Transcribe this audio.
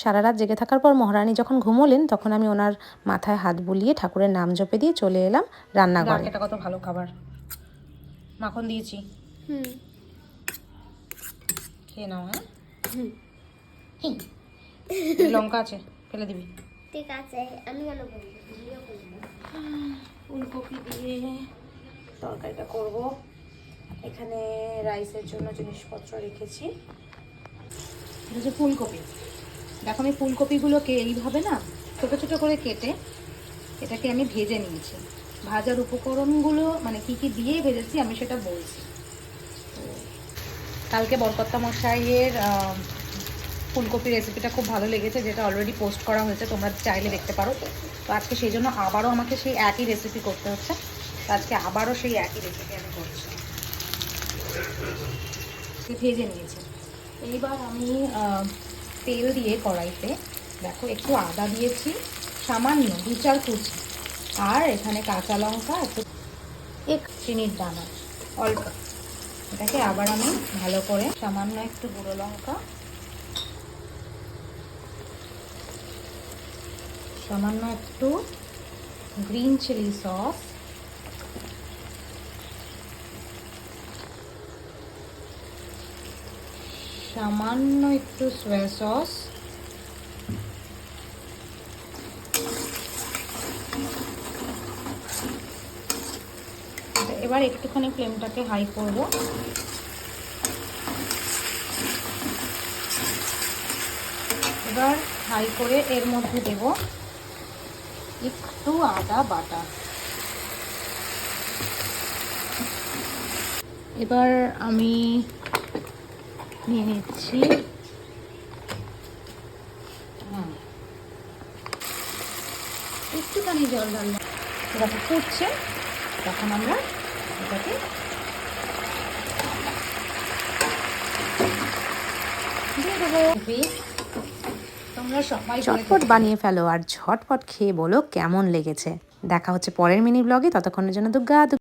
সারা রাত জেগে থাকার পর মহারানী যখন ঘুমোলেন তখন আমি ওনার মাথায় হাত বুলিয়ে ঠাকুরের নাম জপে দিয়ে চলে এলাম রান্নাঘরে। এটা কত ভালো খাবার, মাখন দিয়েছি, খেয়ে নাও। হ্যাঁ, লঙ্কা আছে, ফেলে দিবি। ঠিক আছে, আমি কেন বলবো? ফুলকপি দিয়ে তরকারিটা করব। এখানে রাইসের জন্য জিনিসপত্র রেখেছি। এটা হচ্ছে ফুলকপি। দেখো আমি ফুলকপিগুলোকে এইভাবে না ছোটো ছোটো করে কেটে এটাকে আমি ভেজে নিয়েছি। ভাজার উপকরণগুলো মানে কি কি দিয়ে ভেজেছি আমি সেটা বলছি। কালকে বরকর্তা মশাইয়ের ফুলকপি রেসিপিটা খুব ভালো লেগেছে, যেটা অলরেডি পোস্ট করা হয়েছে, তোমরা চাইলে দেখতে পারো। তো আজকে সেই জন্য আবারও আমাকে সেই একই রেসিপি করতে হচ্ছে। তো আজকে আবারও সেই একই রেসিপি আমি করছি। ভেজে নিয়েছি। এইবার আমি তেল দিয়ে কড়াইতে দেখো একটু আদা দিয়েছি, সামান্য 2-4 কুচি, আর এখানে কাঁচা লঙ্কা, একটু চিনির দানা অল্প। এটাকে আবার আমি ভালো করে সামান্য একটু গুঁড়ো লঙ্কা, সামান্য একটু গ্রিন চিলি সস, সামান্য একটু সয়া সস, এবার একটুখানি ফ্লেমটাকে হাই করব। এবার হাই করে এর মধ্যে দেব একটু আদা বাটা। এবার আমি নিয়ে নিচ্ছি একটুখানি জল ঢাললাম। যখন ফুটছে তখন আমরা এটাকে দিয়ে দেবো। তোমরা সবাই ঝটপট বানিয়ে ফেলো আর ঝটপট খেয়ে বলো কেমন লেগেছে। দেখা হচ্ছে পরের মিনি ব্লগে, ততক্ষণের জন্য দুগ্গা।